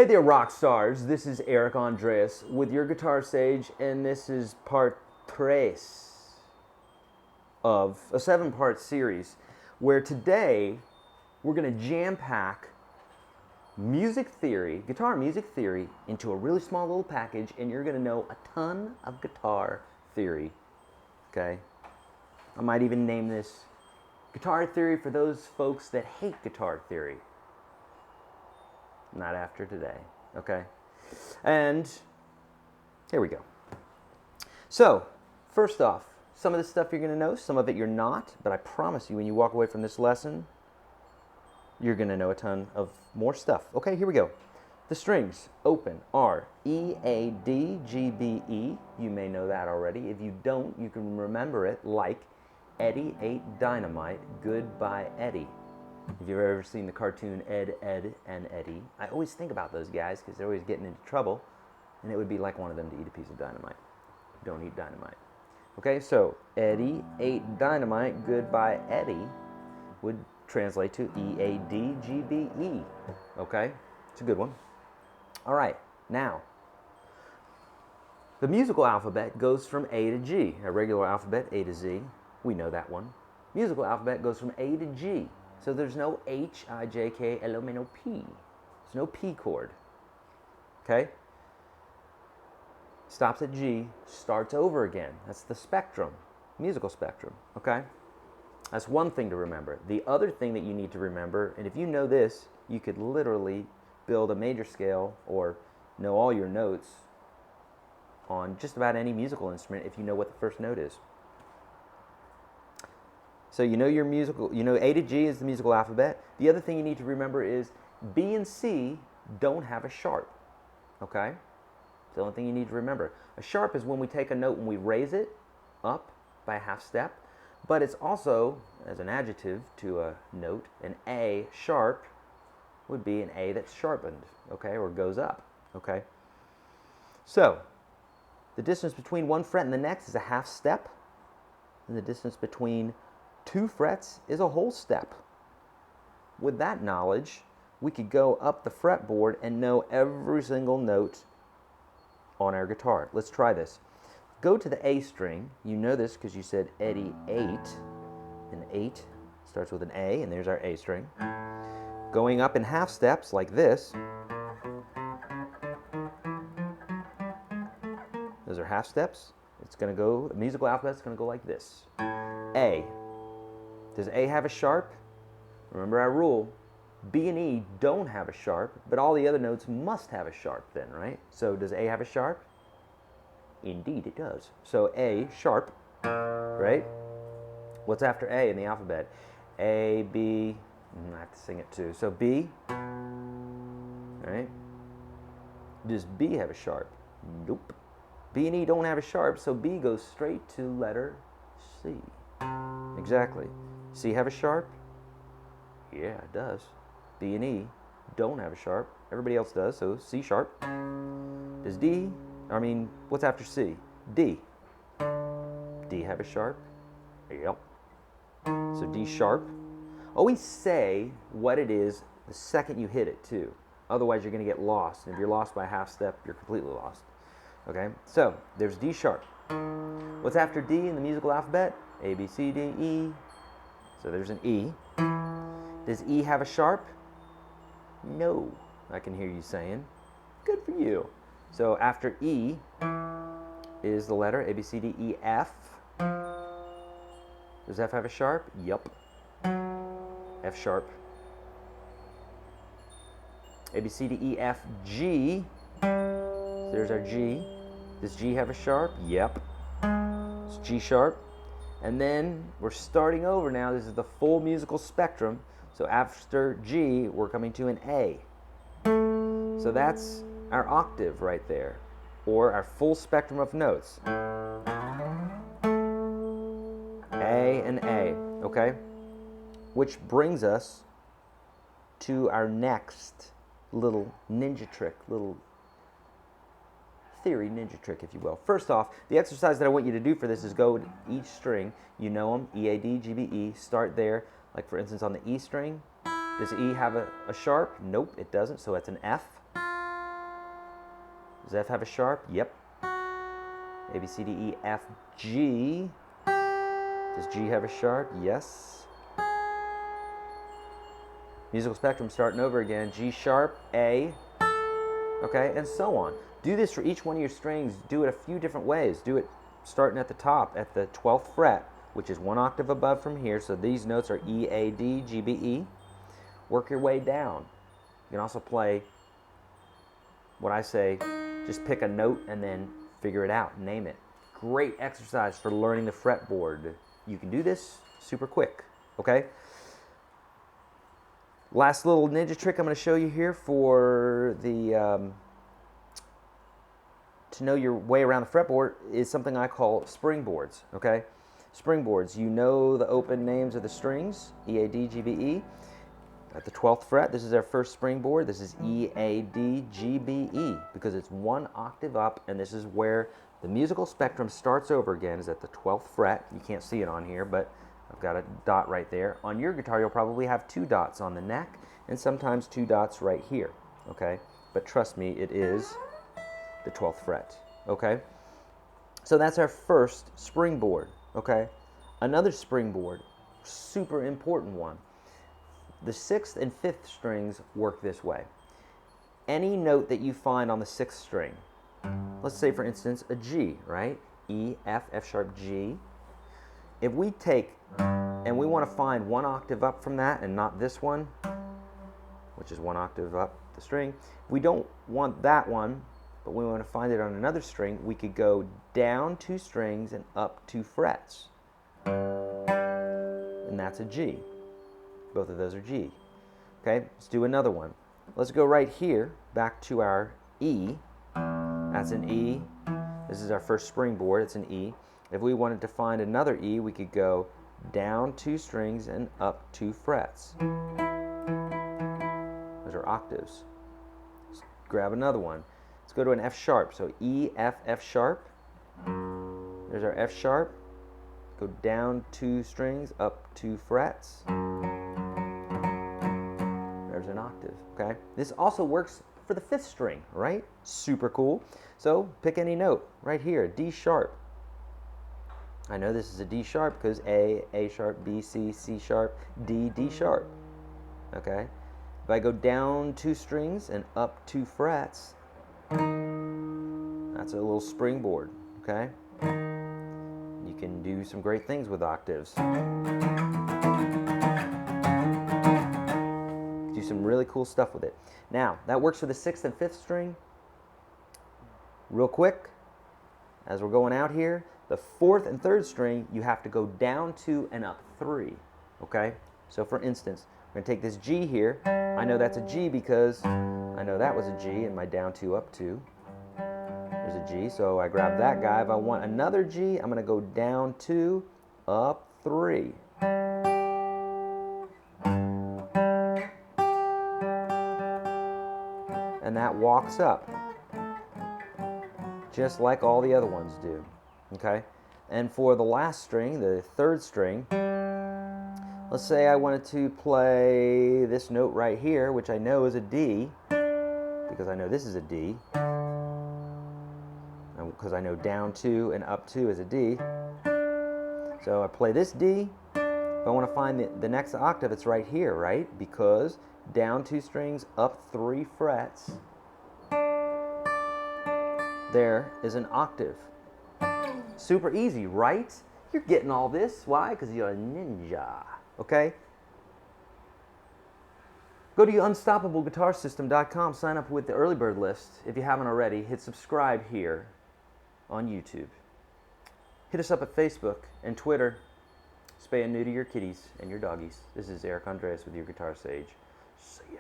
Hey there, rock stars. This is Eric Andreas with your Guitar Sage, and this is part 3 of a 7-part series where today we're going to jam-pack music theory, guitar music theory, into a really small little package, and you're going to know a ton of guitar theory. Okay? I might even name this Guitar Theory for those folks that hate guitar theory. Not after today, okay? And here we go. So, first off, some of the stuff you're going to know, some of it you're not, but I promise you when you walk away from this lesson, you're going to know a ton of more stuff. Okay, here we go. The strings, open, are E, A, D, G, B, E. You may know that already. If you don't, you can remember it like Eddie ate dynamite, goodbye Eddie. If you've ever seen the cartoon Ed, Ed, and Eddie, I always think about those guys because they're always getting into trouble, and it would be like one of them to eat a piece of dynamite. Don't eat dynamite. Okay, so Eddie ate dynamite, goodbye Eddie would translate to E-A-D-G-B-E. Okay, it's a good one. All right, now, the musical alphabet goes from A to G. A regular alphabet, A to Z. We know that one. Musical alphabet goes from A to G. So there's no H, I, J, K, L, M, N, O, P. There's no P chord. Okay? Stops at G, starts over again. That's the spectrum, musical spectrum. Okay? That's one thing to remember. The other thing that you need to remember, and if you know this, you could literally build a major scale or know all your notes on just about any musical instrument if you know what the first note is. So you know your musical, you know A to G is the musical alphabet. The other thing you need to remember is B and C don't have a sharp, okay? It's the only thing you need to remember. A sharp is when we take a note and we raise it up by a half step, but it's also, as an adjective to a note, an A sharp would be an A that's sharpened, okay, or goes up, okay? So the distance between one fret and the next is a half step, and the distance between 2 frets is a whole step. With that knowledge, we could go up the fretboard and know every single note on our guitar. Let's try this. Go to the A string. You know this because you said Eddie ate. And 8 starts with an A, and there's our A string. Going up in half steps like this. Those are half steps. It's going to go, the musical alphabet's going to go like this. A. Does A have a sharp? Remember our rule, B and E don't have a sharp, but all the other notes must have a sharp then, right? So does A have a sharp? Indeed it does. So A, sharp, right? What's after A in the alphabet? A, B, I have to sing it too. So B, right? Does B have a sharp? Nope. B and E don't have a sharp, so B goes straight to letter C. Exactly. C have a sharp? Yeah, it does. B and E don't have a sharp. Everybody else does, so C sharp. Does D, what's after C? D. D have a sharp? Yep. So D sharp. Always say what it is the second you hit it, too. Otherwise, you're going to get lost. And if you're lost by a half step, you're completely lost. Okay? So, there's D sharp. What's after D in the musical alphabet? A, B, C, D, E. So there's an E. Does E have a sharp? No. I can hear you saying. Good for you. So after E is the letter A, B, C, D, E, F. Does F have a sharp? Yup. F sharp. A, B, C, D, E, F, G. So there's our G. Does G have a sharp? Yep. It's G sharp. And then we're starting over now. This is the full musical spectrum. So after G, we're coming to an A. So that's our octave right there, or our full spectrum of notes. A and A, okay? Which brings us to our next little ninja trick, little theory ninja trick, if you will. First off, the exercise that I want you to do for this is go to each string. You know them, E, A, D, G, B, E. Start there. Like for instance on the E string, does E have a sharp? Nope, it doesn't, so it's an F. Does F have a sharp? Yep. A, B, C, D, E, F, G. Does G have a sharp? Yes. Musical spectrum starting over again. G sharp, A, okay, and so on. Do this for each one of your strings. Do it a few different ways. Do it starting at the top at the 12th fret, which is one octave above from here. So these notes are E, A, D, G, B, E. Work your way down. You can also play what I say, just pick a note and then figure it out, name it. Great exercise for learning the fretboard. You can do this super quick, okay? Last little ninja trick I'm going to show you here for the to know your way around the fretboard is something I call springboards, okay? Springboards, you know the open names of the strings, E, A, D, G, B, E. At the 12th fret, this is our first springboard. This is E, A, D, G, B, E, because it's one octave up, and this is where the musical spectrum starts over again, is at the 12th fret. You can't see it on here, but I've got a dot right there. On your guitar, you'll probably have 2 dots on the neck, and sometimes 2 dots right here, okay? But trust me, it is the 12th fret, okay? So that's our first springboard, okay? Another springboard, super important one. The 6th and 5th strings work this way. Any note that you find on the 6th string, let's say for instance a G, right? E, F, F sharp, G. If we take and we want to find one octave up from that and not this one, which is one octave up the string, we don't want that one, but we want to find it on another string, we could go down 2 strings and up 2 frets. And that's a G. Both of those are G. Okay, let's do another one. Let's go right here, back to our E. That's an E. This is our first springboard, it's an E. If we wanted to find another E, we could go down 2 strings and up 2 frets. Those are octaves. Let's grab another one. Let's go to an F sharp. So E, F, F sharp. There's our F sharp. Go down 2 strings, up 2 frets. There's an octave, okay? This also works for the 5th string, right? Super cool. So pick any note right here, D sharp. I know this is a D sharp because A sharp, B, C, C sharp, D, D sharp, okay? If I go down 2 strings and up 2 frets, that's a little springboard, okay? You can do some great things with octaves. Do some really cool stuff with it. Now, that works for the 6th and 5th string. Real quick, as we're going out here, the 4th and 3rd string, you have to go down 2 and up 3, okay? So for instance, we're going to take this G here. I know that's a G because I know that was a G in my down 2, up 2. There's a G, so I grab that guy. If I want another G, I'm going to go down 2, up 3. And that walks up, just like all the other ones do, okay? And for the last string, the 3rd string, let's say I wanted to play this note right here, which I know is a D, because I know this is a D, because I know down 2 and up 2 is a D. So I play this D. If I want to find the next octave, it's right here, right? Because down 2 strings, up 3 frets, there is an octave. Super easy, right? You're getting all this. Why? Because you're a ninja, okay? Go to unstoppableguitarsystem.com, sign up with the early bird list. If you haven't already, hit subscribe here on YouTube. Hit us up at Facebook and Twitter. Spay and neuter your kitties and your doggies. This is Eric Andreas with your Guitar Sage. See ya.